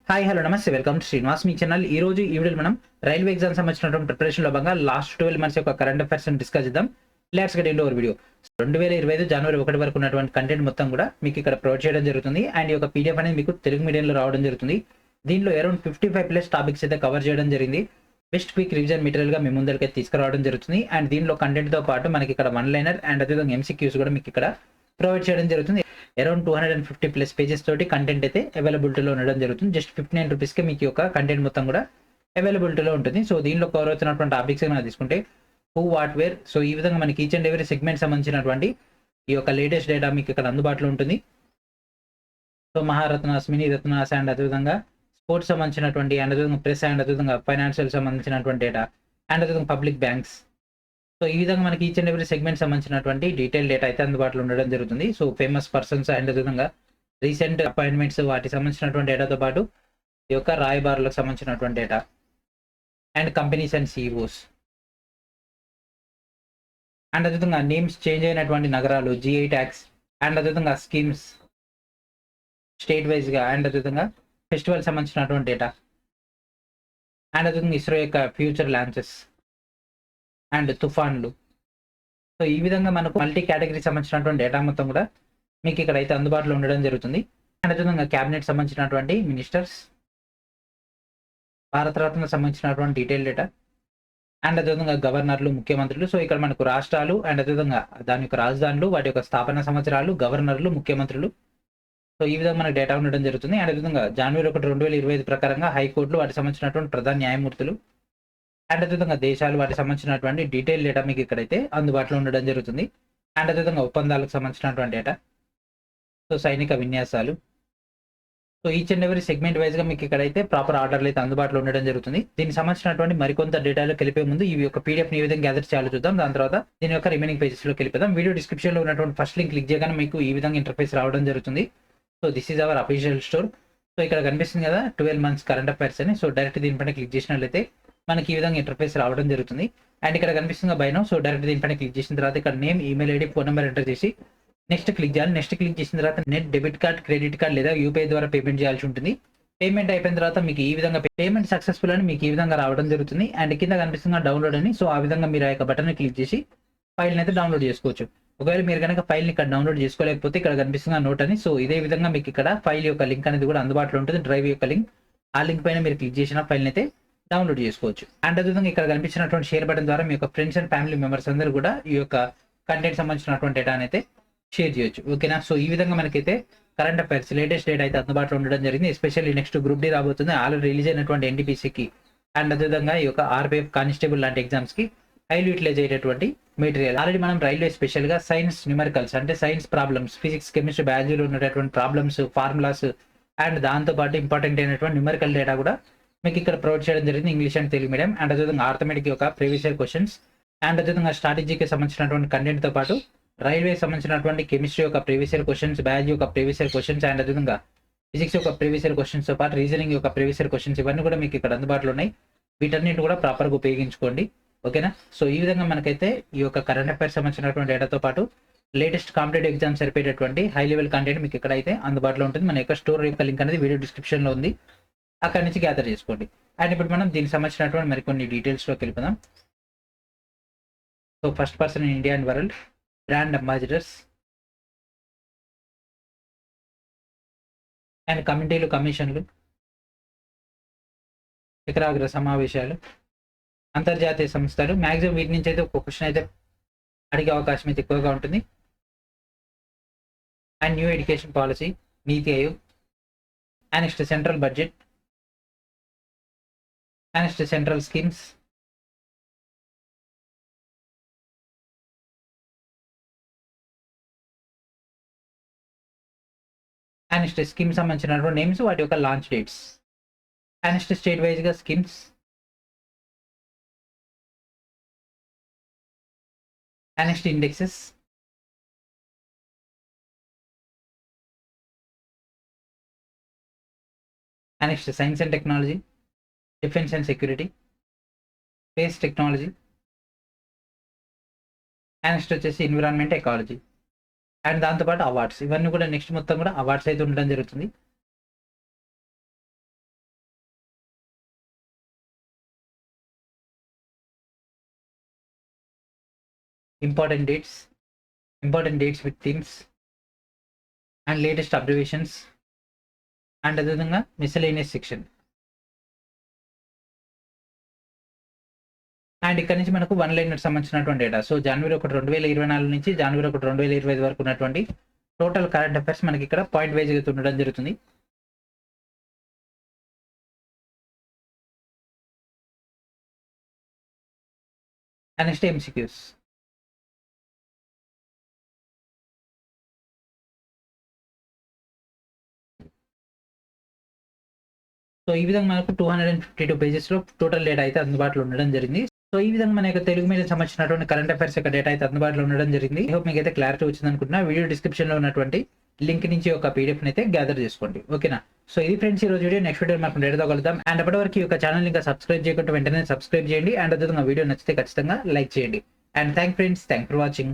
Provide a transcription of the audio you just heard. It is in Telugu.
హాయ్ హలో నమస్తే welcome to Srinivas me channel. ఈ రోజు ఈ వీడియోలో మనం రైల్వే ఎగ్జామ్ సంబంధించినటువంటి ప్రిపరేషన్లో భాగంగా లాస్ట్ 12 మంత్స్ యొక్క కరెంట్ అఫైర్స్ డిస్కస్ చేద్దాం. Let's get into hour video. 2025 జనవరి 1 వరకు ఉన్నటువంటి కంటెంట్ మొత్తం కూడా మీకు ఇక్కడ ప్రొవైడ్ చేయడం జరుగుతుంది. అండ్ ఈ యొక్క పీడిఎఫ్ అనేది మీకు తెలుగు మీడియంలో రావడం జరుగుతుంది. దీనిలో అరౌండ్ 55+ టాపిక్స్ అయితే కవర్ చేయడం జరిగింది. బెస్ట్ క్విక్ రివిజన్ మెటీరియల్ గా మీ ముందరికి తీసుకురావడం జరుగుతుంది. అండ్ దీనిలో కంటెంట్ తో పాటు మనకి ఇక్కడ వన్ లైనర్ అండ్ అదేవిధంగా ఎంసీక్యూస్ కూడా మీకు ఇక్కడ ప్రొవైడ్ చేయడం జరుగుతుంది. అరౌండ్ 250+ పేజెస్ తోటి కంటెంట్ అయితే అవైలబిలిటీలో ఉండడం జరుగుతుంది. జస్ట్ 59 రూపీస్కి మీకు యొక్క కంటెంట్ మొత్తం కూడా అవైలబిలిటీలో ఉంటుంది. సో దీనిలో కవర్ అవుతున్నటువంటి టాపిక్స్ మనం తీసుకుంటే హూ వాట్ వేర్. సో ఈ విధంగా మనకి ఈచ్ అండ్ ఎవరీ సెగ్మెంట్ సంబంధించినటువంటి ఈ యొక్క లేటెస్ట్ డేటా మీకు ఇక్కడ అందుబాటులో ఉంటుంది. సో మహారత్నాస్, మినీ రత్నాస్ అండ్ అదేవిధంగా స్పోర్ట్స్ సంబంధించినటువంటి అండ్ అదేవిధంగా ప్రెస్ అండ్ అదేవిధంగా ఫైనాన్షియల్ సంబంధించినటువంటి డేటా అండ్ అదేవిధంగా పబ్లిక్ బ్యాంక్స్. సో ఈ విధంగా మనకి ఈచ్ అండ్ ఎవరీ సెగ్మెంట్ సంబంధించినటువంటి డీటెయిల్ డేటా అయితే అందుబాటులో ఉండడం జరుగుతుంది. సో ఫేమస్ పర్సన్స్ అండ్ విధంగా రీసెంట్ అపాయింట్మెంట్స్ వాటికి సంబంధించినటువంటి డేటాతో పాటు ఈ యొక్క రాయబారులకు సంబంధించినటువంటి data and companies and CEOs and అదేవిధంగా నేమ్స్ చేంజ్ అయినటువంటి నగరాలు, జిఐ ట్యాక్స్ అండ్ అదేవిధంగా స్కీమ్స్ స్టేట్ వైజ్గా అండ్ అదేవిధంగా ఫెస్టివల్ సంబంధించినటువంటి డేటా అండ్ అదేవిధంగా ఇస్రో యొక్క ఫ్యూచర్ లాంచెస్ అండ్ తుఫాన్లు. సో ఈ విధంగా మనకు మల్టీ కేటగిరీ సంబంధించినటువంటి డేటా మొత్తం కూడా మీకు ఇక్కడ అయితే అందుబాటులో ఉండడం జరుగుతుంది. అండ్ అదేవిధంగా క్యాబినెట్ సంబంధించినటువంటి మినిస్టర్స్, భారతరత్న సంబంధించినటువంటి డీటెయిల్ డేటా అండ్ అదేవిధంగా గవర్నర్లు, ముఖ్యమంత్రులు. సో ఇక్కడ మనకు రాష్ట్రాలు అండ్ అదేవిధంగా దాని యొక్క రాజధానులు, వాటి యొక్క స్థాపన సంవత్సరాలు, గవర్నర్లు, ముఖ్యమంత్రులు. సో ఈ విధంగా మనకు డేటా ఉండడం జరుగుతుంది. అండ్ అదేవిధంగా జనవరి 1, 2025 ప్రకారంగా హైకోర్టులు, వాటికి సంబంధించినటువంటి ప్రధాన న్యాయమూర్తులు అండ్ అదేవిధంగా దేశాలు, వాటికి సంబంధించినటువంటి డీటెయిల్ డేటా మీకు ఇక్కడైతే అందుబాటులో ఉండడం జరుగుతుంది. అండ్ అదేవిధంగా ఒప్పందాలకు సంబంధించినటువంటి డేటా, సో సైనిక విన్యాసాలు. So each and every segment వైజ్గా మీకు ఇక్కడైతే ప్రాపర్ ఆర్డర్లు అయితే అందుబాటులో ఉండడం జరుగుతుంది. దీనికి సంబంధించినటువంటి మరికొంత డేటాలో కలిపే ముందు ఈ యొక్క పీడిఎఫ్ ఏ విధంగా గ్యాదర్ చేయాలో చూద్దాం. దాని తర్వాత దీని యొక్క రిమైనింగ్ పేజెస్లో కలిపిద్దాం. వీడియో డిస్క్రిప్షన్లో ఉన్నటువంటి ఫస్ట్ లింక్ క్లిక్ చేయగానే మీకు ఈ విధంగా ఇంటర్ఫేస్ రావడం జరుగుతుంది. So this is our official store. So ఇక్కడ కనిపిస్తుంది కదా 12 మంత్స్ కరెంట్ అఫైర్స్ అని. సో డైరెక్ట్ దీనిపైన క్లిక్ చేసినట్లయితే మనకి ఈ విధంగా ఇంటర్ఫేస్ రావడం జరుగుతుంది. అండ్ ఇక్కడ కనిపిస్తుంది బై నౌ. సో డైరెక్ట్ దీనిపైన క్లిక్ చేసిన తర్వాత ఇక్కడ name, email ID, phone number enter చేసి నెక్స్ట్ క్లిక్ చేయాలి. నెక్స్ట్ క్లిక్ చేసిన తర్వాత net debit card, credit card లేదా యూపీఐ ద్వారా పేమెంట్ చేయాల్సి ఉంటుంది. పేమెంట్ అయిపోయిన తర్వాత మీకు ఈ విధంగా పేమెంట్ సక్సెస్ఫుల్ అని మీకు ఈ విధంగా రావడం జరుగుతుంది. అండ్ కింద కనిపిస్తుంది డౌన్లోడ్ అని. సో ఆ విధంగా మీరు ఆ యొక్క బటన్ క్లిక్ చేసి ఫైల్ని అయితే డౌన్లోడ్ చేసుకోవచ్చు. ఒకవేళ మీరు కనుక ఫైల్ని ఇక్కడ డౌన్లోడ్ చేసుకోలేకపోతే ఇక్కడ కనిపిస్తుంది నోట్ అని. సో ఇదే విధంగా మీకు ఇక్కడ ఫైల్ యొక్క లింక్ అనేది కూడా అందుబాటులో ఉంటుంది. డ్రైవ్ యొక్క లింక్, ఆ లింక్ పైన మీరు క్లిక్ చేసిన ఫైల్ని అయితే డౌన్లోడ్ చేసుకోవచ్చు. అండ్ అదేవిధంగా ఇక్కడ కనిపించినటువంటి షేర్ బటన్ ద్వారా మీ యొక్క ఫ్రెండ్స్ అండ్ ఫ్యామిలీ మెంబర్స్ అందరూ కూడా ఈ యొక్క కంటెంట్ సంబంధించినటువంటి డేటా అయితే షేర్ చేయొచ్చు. ఓకేనా. సో ఈ విధంగా మనకైతే కరెంట్ అఫైర్స్ లేటెస్ట్ డేటా అయితే అందుబాటులో ఉండడం జరిగింది. ఎస్పెషల్లీ నెక్స్ట్ గ్రూప్ డి రాబోతుంది. ఆల్రెడీ రిలీజ్ అయినటువంటి ఎన్టీపీసీకి అండ్ అదేవిధంగా ఈ యొక్క ఆర్పీఎఫ్, కానిస్టేబుల్ లాంటి ఎగ్జామ్స్ కి హైలీ యూటిలైజ్ అయ్యేటువంటి మెటీరియల్. ఆల్రెడీ మనం రైల్వే స్పెషల్ గా సైన్స్ న్యూమరికల్స్ అంటే సైన్స్ ప్రాబ్లమ్స్, ఫిజిక్స్, కెమిస్ట్రీ, బయాలజీలో ఉన్నటువంటి ప్రాబ్లమ్స్, ఫార్ములాస్ అండ్ దాంతోపాటు ఇంపార్టెంట్ అయినటువంటి న్యూమరికల్ డేటా కూడా మీకు ఇక్కడ ప్రొవైడ్ చేయడం జరిగింది. English and Telugu medium and అదేవిధంగా ఆర్థమెటిక్ యొక్క ప్రీవియస్ ఇయర్ క్వశ్చన్స్ అండ్ అదేవిధంగా స్ట్రాటజీకి సంబంధించినటువంటి కంటెంట్ తో పాటు రైల్వే సంబంధించినటువంటి కెమిస్ట్రీ యొక్క ప్రీవియస్ ఇయర్ క్వశ్చన్స్, బయాలజీ యొక్క ప్రీవియస్ ఇయర్ క్వశ్చన్స్ అండ్ అదేవిధంగా ఫిజిక్స్ యొక్క ప్రీవియస్ ఇయర్ క్వశ్చన్స్ తో పాటు రీజనింగ్ యొక్క ప్రీవియస్ ఇయర్ క్వశ్చన్స్ ఇవన్నీ కూడా మీకు ఇక్కడ అందుబాటులో ఉన్నాయి. వీటన్నిటి కూడా ప్రాపర్గా ఉపయోగించుకోండి. ఓకేనా. సో ఈ విధంగా మనకైతే ఈ యొక్క కరెంట్ అఫైర్స్ సంబంధించినటువంటి డేటాతో పాటు లేటెస్ట్ కాంపిటేటివ్ ఎగ్జామ్స్ సరిపోయేటటువంటి హై లెవెల్ కంటెంట్ మీకు ఇక్కడ అయితే అందుబాటులో ఉంటుంది. మన యొక్క స్టోర్ యొక్క లింక్ అనేది వీడియో డిస్క్రిప్షన్ లో ఉంది. అక్కడి నుంచి గ్యాదర్ చేసుకోండి. అండ్ ఇప్పుడు మనం దీనికి సంబంధించినటువంటి మరికొన్ని డీటెయిల్స్లోకి వెళ్ళిపోదాం. So first person in India and world, brand ambassadors and కమిటీలు, కమిషన్లు, శిఖరాగ్ర సమావేశాలు, అంతర్జాతీయ సంస్థలు. మ్యాక్సిమం వీటి నుంచి అయితే ఒక క్వశ్చన్ అయితే అడిగే అవకాశం అయితే ఎక్కువగా ఉంటుంది. And new education policy, NITI Aayog and next central budget and next central schemes and next schemes సంబంధించినటువంటి నేమ్స్, వాటి యొక్క launch dates and next state wise గా schemes and next indexes and next science and technology, defence and security, space technology and next వచ్చేసి ఎన్విరాన్మెంట్, ఎకాలజీ అండ్ దాంతోపాటు అవార్డ్స్. ఇవన్నీ కూడా నెక్స్ట్ మొత్తం కూడా అవార్డ్స్ అయితే ఉండడం జరుగుతుంది. Important dates with themes and latest observations and అదేవిధంగా మిస్సెలేనియస్ సెక్షన్. అండ్ ఇక్కడ నుంచి మనకు వన్ లైనర్ సంబంధించినటువంటి డేటా. సో జనవరి 1, 2024 నుంచి జనవరి 1, 2025 వరకు ఉన్నటువంటి టోటల్ కరెంట్ అఫైర్స్ మనకి ఇక్కడ పాయింట్ వైజ్ గా ఉండడం జరుగుతుంది. And next MCQs. సో ఈ విధంగా మనకు 252 పేజెస్ లో టోటల్ డేటా అయితే అందుబాటులో ఉండడం జరిగింది. సో ఈ విధంగా మన యొక్క తెలుగు మీడియం సంబంధించినటువంటి కరెంట్ అఫైర్స్ యొక్క డేటా అయితే అందుబాటులో ఉండడం జరిగింది. ఐ హోప్ మీకు అయితే క్లారిటీ వచ్చింది అనుకుంటున్నా. వీడియో డిస్క్రిప్షన్ లో ఉన్నటువంటి లింక్ నుంచి ఒక పీడిఎఫ్ అయితే గ్యాదర్ చేసుకోండి. ఓకేనా? సో ఇది ఫ్రెండ్స్ ఈ రోజు వీడియో. నెక్స్ట్ వీడియో మనం డేటాతో కలుద్దాం. అండ్ అప్పటి వరకు ఈ యొక్క ఛానల్ ఇంకా సబ్స్క్రైబ్ చేయకుండా వెంటనే సబ్స్క్రైబ్ చేయండి. అండ్ అదేవిధంగా వీడియో నచ్చితే ఖచ్చితంగా లైక్ చేయండి. And thank for watching.